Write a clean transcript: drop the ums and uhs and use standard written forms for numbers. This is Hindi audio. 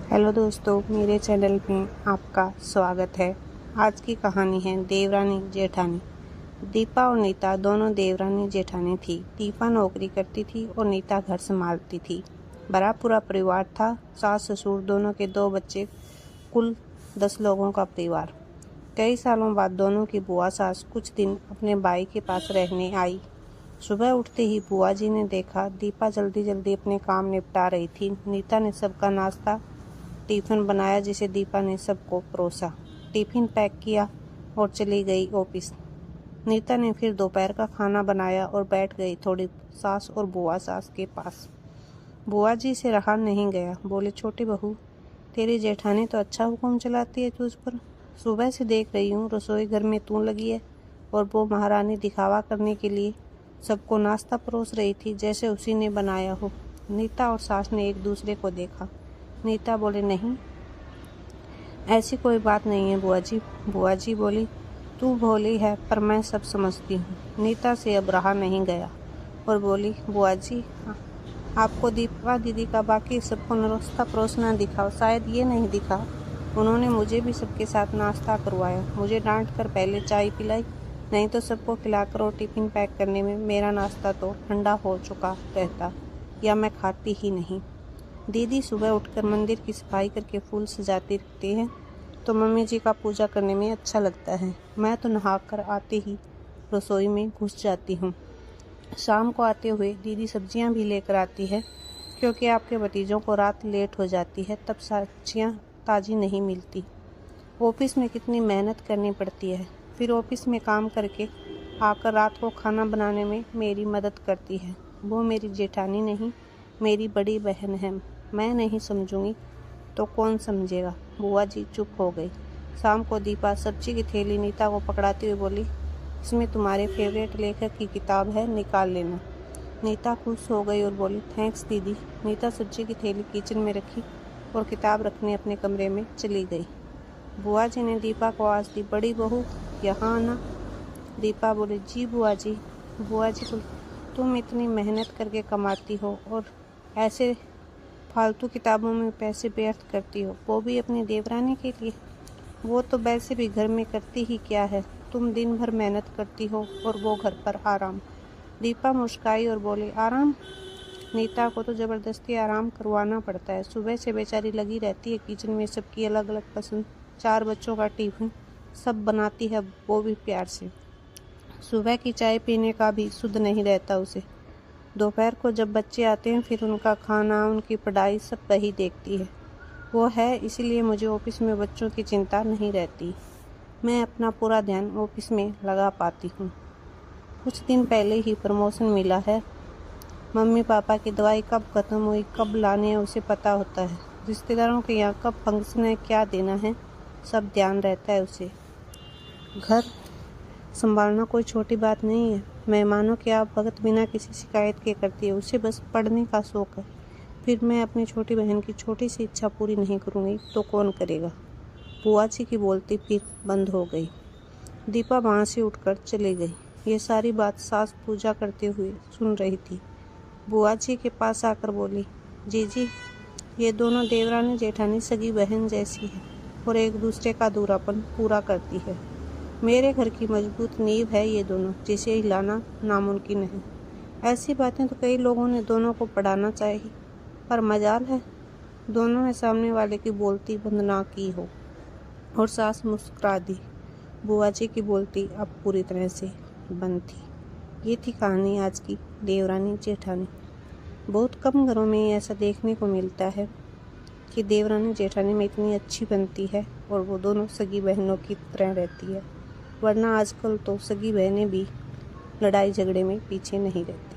हेलो दोस्तों, मेरे चैनल में आपका स्वागत है। आज की कहानी है देवरानी जेठानी। दीपा और नीता दोनों देवरानी जेठानी थी। दीपा नौकरी करती थी और नीता घर संभालती थी। बड़ा पूरा परिवार था, सास ससुर दोनों के 2 बच्चे, कुल 10 लोगों का परिवार। कई सालों बाद दोनों की बुआ सास कुछ दिन अपने भाई के पास रहने आई। सुबह उठते ही बुआ जी ने देखा दीपा जल्दी जल्दी अपने काम निपटा रही थी। नीता ने सबका नाश्ता टिफिन बनाया जिसे दीपा ने सबको परोसा। टिफिन पैक किया और चली गई ऑफिस। नीता ने फिर दोपहर का खाना बनाया और बैठ गई थोड़ी सास और बुआ सास के पास। बुआ जी से रहा नहीं गया, बोले, छोटी बहू, तेरी जेठानी तो अच्छा हुक्म चलाती है तुझ पर। सुबह से देख रही हूँ रसोई घर में तू लगी है और वो महारानी दिखावा करने के लिए सबको नाश्ता परोस रही थी जैसे उसी ने बनाया हो। नीता और सास ने एक दूसरे को देखा। नीता बोले, नहीं, ऐसी कोई बात नहीं है बुआ जी। बुआ जी बोली, तू भोली है पर मैं सब समझती हूँ। नीता से अब रहा नहीं गया और बोली, बुआ जी, आपको दीपा दीदी का बाकी सबको नाश्ता परोसना दिखा, शायद ये नहीं दिखा उन्होंने मुझे भी सबके साथ नाश्ता करवाया। मुझे डांट कर पहले चाय पिलाई, नहीं तो सबको खिलाकर और टिफिन पैक करने में मेरा नाश्ता तो ठंडा हो चुका रहता या मैं खाती ही नहीं। दीदी सुबह उठकर मंदिर की सफाई करके फूल सजाती रहती है तो मम्मी जी का पूजा करने में अच्छा लगता है। मैं तो नहाकर आते ही रसोई में घुस जाती हूँ। शाम को आते हुए दीदी सब्जियाँ भी लेकर आती है क्योंकि आपके भतीजों को रात लेट हो जाती है, तब सब्जियाँ ताज़ी नहीं मिलती। ऑफिस में कितनी मेहनत करनी पड़ती है, फिर ऑफिस में काम करके आकर रात को खाना बनाने में मेरी मदद करती है। वो मेरी जेठानी नहीं, मेरी बड़ी बहन है। मैं नहीं समझूंगी तो कौन समझेगा। बुआ जी चुप हो गई। शाम को दीपा सब्जी की थैली नीता को पकड़ाती हुई बोली, इसमें तुम्हारे फेवरेट लेखक की किताब है, निकाल लेना। नीता खुश हो गई और बोली, थैंक्स दीदी। नीता सब्जी की थैली किचन में रखी और किताब रखने अपने कमरे में चली गई। बुआ जी ने दीपा को आवाज़ दी, बड़ी बहू यहाँ आना। दीपा बोली, जी बुआ जी। बुआ जी बोली, तुम इतनी मेहनत करके कमाती हो और ऐसे फालतू किताबों में पैसे व्यर्थ करती हो, वो भी अपनी देवरानी के लिए। वो तो वैसे भी घर में करती ही क्या है, तुम दिन भर मेहनत करती हो और वो घर पर आराम। दीपा मुस्काई और बोली, आराम? नीता को तो ज़बरदस्ती आराम करवाना पड़ता है। सुबह से बेचारी लगी रहती है किचन में, सबकी अलग अलग पसंद, 4 बच्चों का टिफिन सब बनाती है, वो भी प्यार से। सुबह की चाय पीने का भी सुध नहीं रहता उसे। दोपहर को जब बच्चे आते हैं फिर उनका खाना, उनकी पढ़ाई सब वही देखती है। वो है, इसीलिए मुझे ऑफिस में बच्चों की चिंता नहीं रहती। मैं अपना पूरा ध्यान ऑफिस में लगा पाती हूँ। कुछ दिन पहले ही प्रमोशन मिला है। मम्मी पापा की दवाई कब ख़त्म हुई, कब लाने है, उसे पता होता है। रिश्तेदारों के यहाँ कब फंक्शन है, क्या देना है, सब ध्यान रहता है उसे। घर संभालना कोई छोटी बात नहीं है। मेहमानों के आप भगत बिना किसी शिकायत के करती है। उसे बस पढ़ने का शौक़ है। फिर मैं अपनी छोटी बहन की छोटी सी इच्छा पूरी नहीं करूँगी तो कौन करेगा। बुआ जी की बोलती फिर बंद हो गई। दीपा वहाँ से उठकर चली गई। ये सारी बात सास पूजा करते हुए सुन रही थी। बुआ जी के पास आकर बोली, जीजी, ये दोनों देवरानी जेठानी सगी बहन जैसी है और एक दूसरे का अधूरापन पूरा करती है। मेरे घर की मजबूत नींव है ये दोनों, जिसे हिलाना नामुमकिन है। ऐसी बातें तो कई लोगों ने दोनों को पढ़ाना चाहिए, पर मजाल है दोनों ने सामने वाले की बोलती बंद ना की हो। और सास मुस्कुरा दी। बुआ जी की बोलती अब पूरी तरह से बंद थी। ये थी कहानी आज की देवरानी जेठानी। बहुत कम घरों में ऐसा देखने को मिलता है कि देवरानी जेठानी में इतनी अच्छी बनती है और वो दोनों सगी बहनों की तरह रहती है। वरना आजकल तो सगी बहनें भी लड़ाई झगड़े में पीछे नहीं रहती।